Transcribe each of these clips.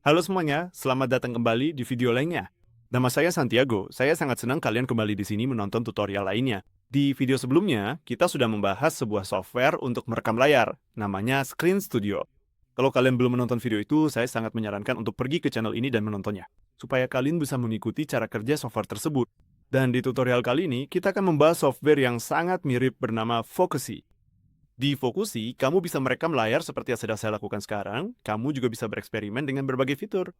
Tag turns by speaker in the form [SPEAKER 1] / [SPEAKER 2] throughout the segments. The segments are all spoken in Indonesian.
[SPEAKER 1] Halo semuanya, selamat datang kembali di video lainnya. Nama saya Santiago, saya sangat senang kalian kembali di sini menonton tutorial lainnya. Di video sebelumnya, kita sudah membahas sebuah software untuk merekam layar, namanya Screen Studio. Kalau kalian belum menonton video itu, saya sangat menyarankan untuk pergi ke channel ini dan menontonnya, supaya kalian bisa mengikuti cara kerja software tersebut. Dan di tutorial kali ini, kita akan membahas software yang sangat mirip bernama Focusy. Di Focusy, kamu bisa merekam layar seperti yang sedang saya lakukan sekarang, kamu juga bisa bereksperimen dengan berbagai fitur.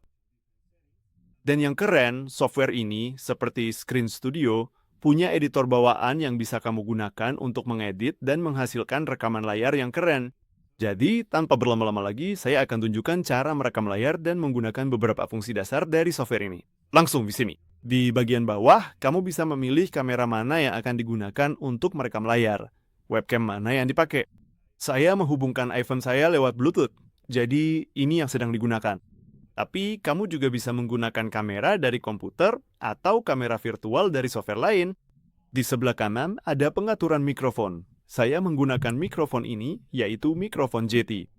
[SPEAKER 1] Dan yang keren, software ini, seperti Screen Studio, punya editor bawaan yang bisa kamu gunakan untuk mengedit dan menghasilkan rekaman layar yang keren. Jadi, tanpa berlama-lama lagi, saya akan tunjukkan cara merekam layar dan menggunakan beberapa fungsi dasar dari software ini. Langsung di sini. Di bagian bawah, kamu bisa memilih kamera mana yang akan digunakan untuk merekam layar. Webcam mana yang dipakai. Saya menghubungkan iPhone saya lewat Bluetooth, jadi ini yang sedang digunakan. Tapi kamu juga bisa menggunakan kamera dari komputer atau kamera virtual dari software lain. Di sebelah kanan ada pengaturan mikrofon. Saya menggunakan mikrofon ini, yaitu mikrofon JT.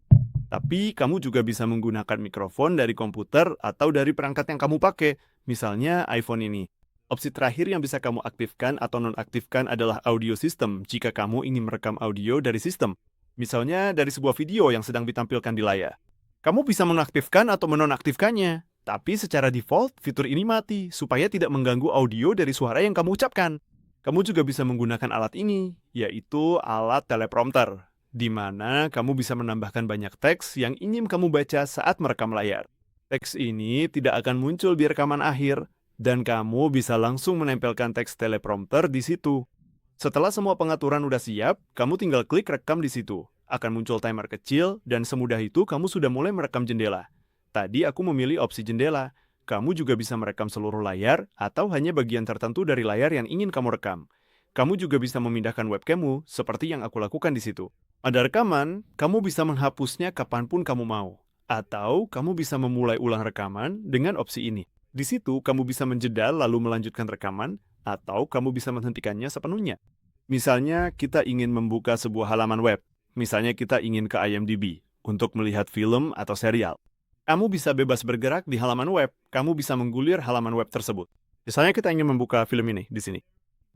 [SPEAKER 1] Tapi kamu juga bisa menggunakan mikrofon dari komputer atau dari perangkat yang kamu pakai, misalnya iPhone ini. Opsi terakhir yang bisa kamu aktifkan atau nonaktifkan adalah audio system jika kamu ingin merekam audio dari sistem. Misalnya dari sebuah video yang sedang ditampilkan di layar. Kamu bisa menaktifkan atau menonaktifkannya. Tapi secara default, fitur ini mati supaya tidak mengganggu audio dari suara yang kamu ucapkan. Kamu juga bisa menggunakan alat ini, yaitu alat teleprompter, di mana kamu bisa menambahkan banyak teks yang ingin kamu baca saat merekam layar. Teks ini tidak akan muncul di rekaman akhir, dan kamu bisa langsung menempelkan teks teleprompter di situ. Setelah semua pengaturan udah siap, kamu tinggal klik rekam di situ. Akan muncul timer kecil, dan semudah itu kamu sudah mulai merekam jendela. Tadi aku memilih opsi jendela. Kamu juga bisa merekam seluruh layar, atau hanya bagian tertentu dari layar yang ingin kamu rekam. Kamu juga bisa memindahkan webcammu, seperti yang aku lakukan di situ. Ada rekaman, kamu bisa menghapusnya kapanpun kamu mau. Atau kamu bisa memulai ulang rekaman dengan opsi ini. Di situ, kamu bisa menjeda lalu melanjutkan rekaman, atau kamu bisa menghentikannya sepenuhnya. Misalnya, kita ingin membuka sebuah halaman web. Misalnya, kita ingin ke IMDb untuk melihat film atau serial. Kamu bisa bebas bergerak di halaman web. Kamu bisa menggulir halaman web tersebut. Misalnya, kita ingin membuka film ini di sini.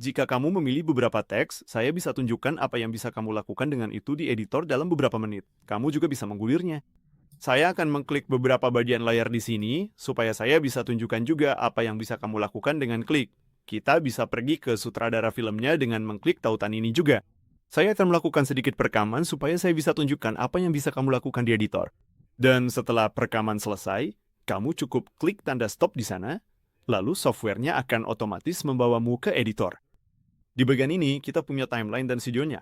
[SPEAKER 1] Jika kamu memilih beberapa teks, saya bisa tunjukkan apa yang bisa kamu lakukan dengan itu di editor dalam beberapa menit. Kamu juga bisa menggulirnya. Saya akan mengklik beberapa bagian layar di sini, supaya saya bisa tunjukkan juga apa yang bisa kamu lakukan dengan klik. Kita bisa pergi ke sutradara filmnya dengan mengklik tautan ini juga. Saya akan melakukan sedikit perekaman supaya saya bisa tunjukkan apa yang bisa kamu lakukan di editor. Dan setelah perekaman selesai, kamu cukup klik tanda stop di sana, lalu softwarenya akan otomatis membawamu ke editor. Di bagian ini, kita punya timeline dan videonya.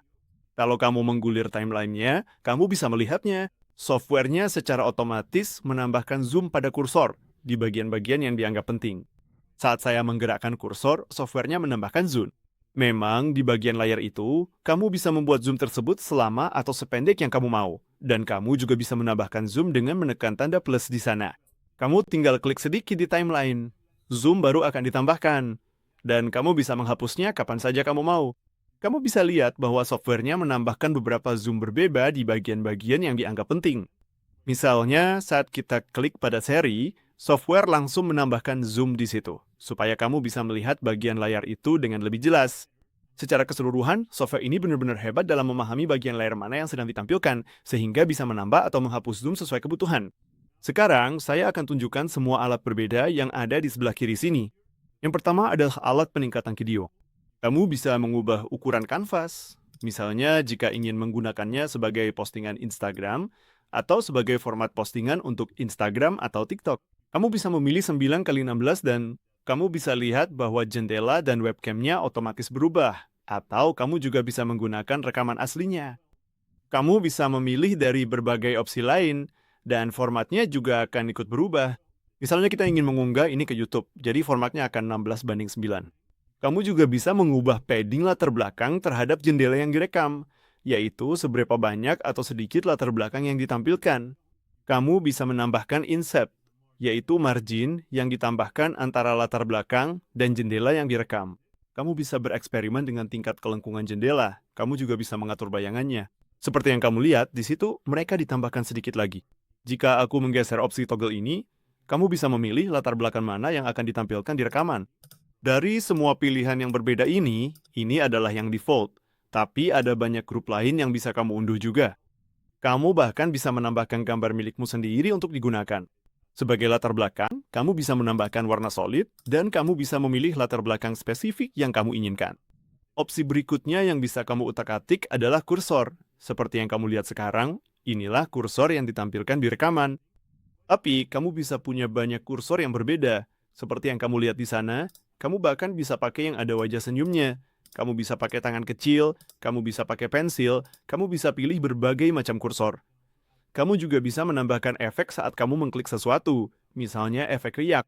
[SPEAKER 1] Kalau kamu menggulir timelinenya, kamu bisa melihatnya. Softwarenya secara otomatis menambahkan zoom pada kursor di bagian-bagian yang dianggap penting. Saat saya menggerakkan kursor, softwarenya menambahkan zoom. Memang di bagian layar itu, kamu bisa membuat zoom tersebut selama atau sependek yang kamu mau. Dan kamu juga bisa menambahkan zoom dengan menekan tanda plus di sana. Kamu tinggal klik sedikit di timeline. Zoom baru akan ditambahkan. Dan kamu bisa menghapusnya kapan saja kamu mau. Kamu bisa lihat bahwa softwarenya menambahkan beberapa zoom berbeda di bagian-bagian yang dianggap penting. Misalnya, saat kita klik pada seri, software langsung menambahkan zoom di situ, supaya kamu bisa melihat bagian layar itu dengan lebih jelas. Secara keseluruhan, software ini benar-benar hebat dalam memahami bagian layar mana yang sedang ditampilkan, sehingga bisa menambah atau menghapus zoom sesuai kebutuhan. Sekarang, saya akan tunjukkan semua alat berbeda yang ada di sebelah kiri sini. Yang pertama adalah alat peningkatan video. Kamu bisa mengubah ukuran kanvas, misalnya jika ingin menggunakannya sebagai postingan Instagram atau sebagai format postingan untuk Instagram atau TikTok. Kamu bisa memilih 9x16 dan kamu bisa lihat bahwa jendela dan webcamnya otomatis berubah. Atau kamu juga bisa menggunakan rekaman aslinya. Kamu bisa memilih dari berbagai opsi lain dan formatnya juga akan ikut berubah. Misalnya kita ingin mengunggah ini ke YouTube, jadi formatnya akan 16:9. Kamu juga bisa mengubah padding latar belakang terhadap jendela yang direkam, yaitu seberapa banyak atau sedikit latar belakang yang ditampilkan. Kamu bisa menambahkan inset, yaitu margin yang ditambahkan antara latar belakang dan jendela yang direkam. Kamu bisa bereksperimen dengan tingkat kelengkungan jendela. Kamu juga bisa mengatur bayangannya. Seperti yang kamu lihat, di situ mereka ditambahkan sedikit lagi. Jika aku menggeser opsi toggle ini, kamu bisa memilih latar belakang mana yang akan ditampilkan di rekaman. Dari semua pilihan yang berbeda ini adalah yang default. Tapi ada banyak grup lain yang bisa kamu unduh juga. Kamu bahkan bisa menambahkan gambar milikmu sendiri untuk digunakan. Sebagai latar belakang, kamu bisa menambahkan warna solid, dan kamu bisa memilih latar belakang spesifik yang kamu inginkan. Opsi berikutnya yang bisa kamu utak-atik adalah kursor. Seperti yang kamu lihat sekarang, inilah kursor yang ditampilkan di rekaman. Tapi, kamu bisa punya banyak kursor yang berbeda. Seperti yang kamu lihat di sana, kamu bahkan bisa pakai yang ada wajah senyumnya. Kamu bisa pakai tangan kecil, kamu bisa pakai pensil, kamu bisa pilih berbagai macam kursor. Kamu juga bisa menambahkan efek saat kamu mengklik sesuatu, misalnya efek riak.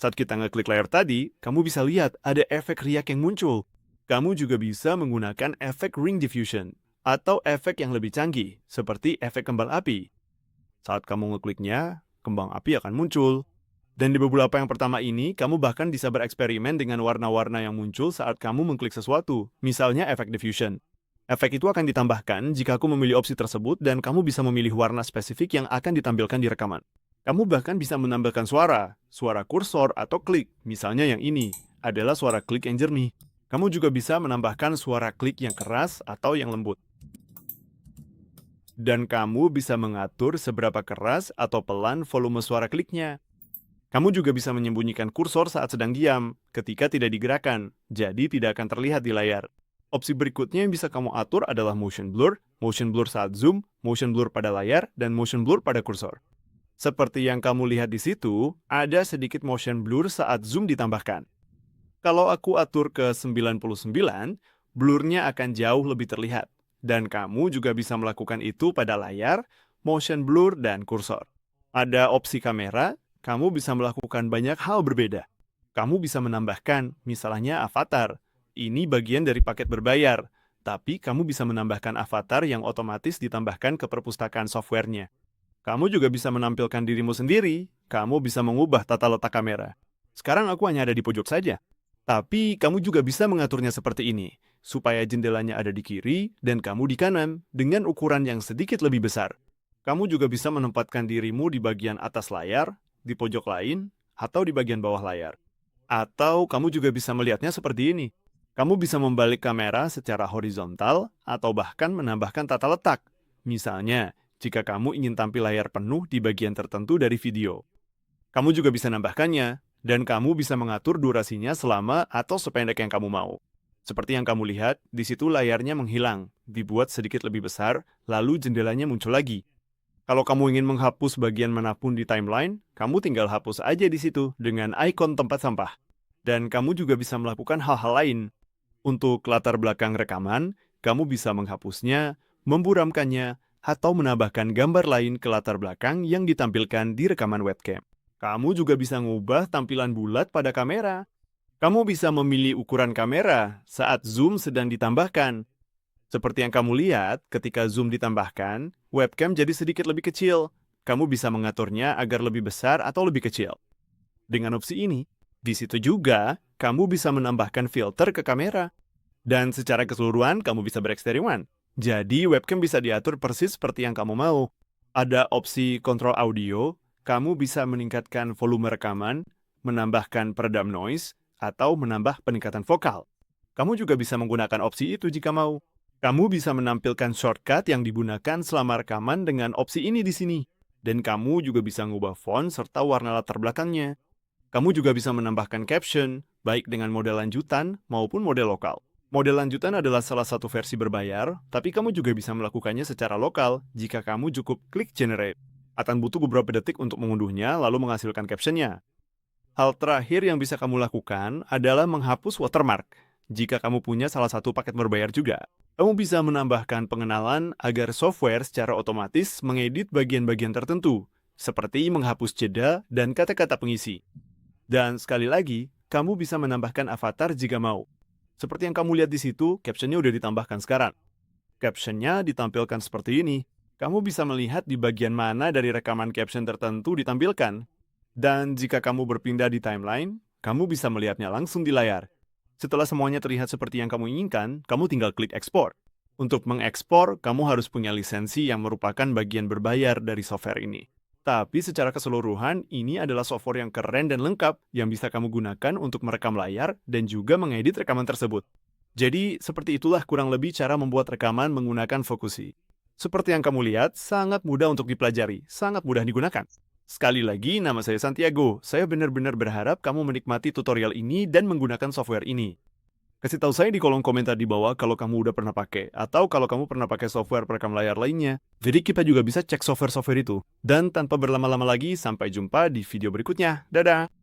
[SPEAKER 1] Saat kita ngeklik layar tadi, kamu bisa lihat ada efek riak yang muncul. Kamu juga bisa menggunakan efek ring diffusion, atau efek yang lebih canggih, seperti efek kembang api. Saat kamu ngekliknya, kembang api akan muncul. Dan di beberapa yang pertama ini, kamu bahkan bisa bereksperimen dengan warna-warna yang muncul saat kamu mengklik sesuatu, misalnya efek diffusion. Efek itu akan ditambahkan jika aku memilih opsi tersebut dan kamu bisa memilih warna spesifik yang akan ditampilkan di rekaman. Kamu bahkan bisa menambahkan suara kursor atau klik, misalnya yang ini, adalah suara klik yang jernih. Kamu juga bisa menambahkan suara klik yang keras atau yang lembut. Dan kamu bisa mengatur seberapa keras atau pelan volume suara kliknya. Kamu juga bisa menyembunyikan kursor saat sedang diam, ketika tidak digerakkan, jadi tidak akan terlihat di layar. Opsi berikutnya yang bisa kamu atur adalah motion blur saat zoom, motion blur pada layar, dan motion blur pada kursor. Seperti yang kamu lihat di situ, ada sedikit motion blur saat zoom ditambahkan. Kalau aku atur ke 99, blurnya akan jauh lebih terlihat. Dan kamu juga bisa melakukan itu pada layar, motion blur, dan kursor. Ada opsi kamera, kamu bisa melakukan banyak hal berbeda. Kamu bisa menambahkan, misalnya avatar. Ini bagian dari paket berbayar, tapi kamu bisa menambahkan avatar yang otomatis ditambahkan ke perpustakaan softwarenya. Kamu juga bisa menampilkan dirimu sendiri, kamu bisa mengubah tata letak kamera. Sekarang aku hanya ada di pojok saja. Tapi kamu juga bisa mengaturnya seperti ini, supaya jendelanya ada di kiri dan kamu di kanan, dengan ukuran yang sedikit lebih besar. Kamu juga bisa menempatkan dirimu di bagian atas layar, di pojok lain, atau di bagian bawah layar. Atau kamu juga bisa melihatnya seperti ini. Kamu bisa membalik kamera secara horizontal atau bahkan menambahkan tata letak. Misalnya, jika kamu ingin tampil layar penuh di bagian tertentu dari video. Kamu juga bisa nambahkannya, dan kamu bisa mengatur durasinya selama atau sependek yang kamu mau. Seperti yang kamu lihat, di situ layarnya menghilang, dibuat sedikit lebih besar, lalu jendelanya muncul lagi. Kalau kamu ingin menghapus bagian manapun di timeline, kamu tinggal hapus aja di situ dengan ikon tempat sampah. Dan kamu juga bisa melakukan hal-hal lain. Untuk latar belakang rekaman, kamu bisa menghapusnya, memburamkannya, atau menambahkan gambar lain ke latar belakang yang ditampilkan di rekaman webcam. Kamu juga bisa mengubah tampilan bulat pada kamera. Kamu bisa memilih ukuran kamera saat zoom sedang ditambahkan. Seperti yang kamu lihat, ketika zoom ditambahkan, webcam jadi sedikit lebih kecil. Kamu bisa mengaturnya agar lebih besar atau lebih kecil. Dengan opsi ini, di situ juga kamu bisa menambahkan filter ke kamera. Dan secara keseluruhan, kamu bisa bereksperimen. Jadi, webcam bisa diatur persis seperti yang kamu mau. Ada opsi kontrol audio, kamu bisa meningkatkan volume rekaman, menambahkan peredam noise, atau menambah peningkatan vokal. Kamu juga bisa menggunakan opsi itu jika mau. Kamu bisa menampilkan shortcut yang digunakan selama rekaman dengan opsi ini di sini. Dan kamu juga bisa mengubah font serta warna latar belakangnya. Kamu juga bisa menambahkan caption, baik dengan model lanjutan maupun model lokal. Model lanjutan adalah salah satu versi berbayar, tapi kamu juga bisa melakukannya secara lokal jika kamu cukup klik generate. Akan butuh beberapa detik untuk mengunduhnya lalu menghasilkan captionnya. Hal terakhir yang bisa kamu lakukan adalah menghapus watermark. Jika kamu punya salah satu paket berbayar juga. Kamu bisa menambahkan pengenalan agar software secara otomatis mengedit bagian-bagian tertentu, seperti menghapus jeda dan kata-kata pengisi. Dan sekali lagi, kamu bisa menambahkan avatar jika mau. Seperti yang kamu lihat di situ, captionnya udah ditambahkan sekarang. Captionnya ditampilkan seperti ini. Kamu bisa melihat di bagian mana dari rekaman caption tertentu ditampilkan. Dan jika kamu berpindah di timeline, kamu bisa melihatnya langsung di layar. Setelah semuanya terlihat seperti yang kamu inginkan, kamu tinggal klik ekspor. Untuk mengekspor, kamu harus punya lisensi yang merupakan bagian berbayar dari software ini. Tapi secara keseluruhan, ini adalah software yang keren dan lengkap yang bisa kamu gunakan untuk merekam layar dan juga mengedit rekaman tersebut. Jadi, seperti itulah kurang lebih cara membuat rekaman menggunakan Focusi. Seperti yang kamu lihat, sangat mudah untuk dipelajari, sangat mudah digunakan. Sekali lagi, nama saya Santiago. Saya benar-benar berharap kamu menikmati tutorial ini dan menggunakan software ini. Kasih tahu saya di kolom komentar di bawah kalau kamu udah pernah pakai, atau kalau kamu pernah pakai software perekam layar lainnya. Jadi kita juga bisa cek software-software itu. Dan tanpa berlama-lama lagi, sampai jumpa di video berikutnya. Dadah!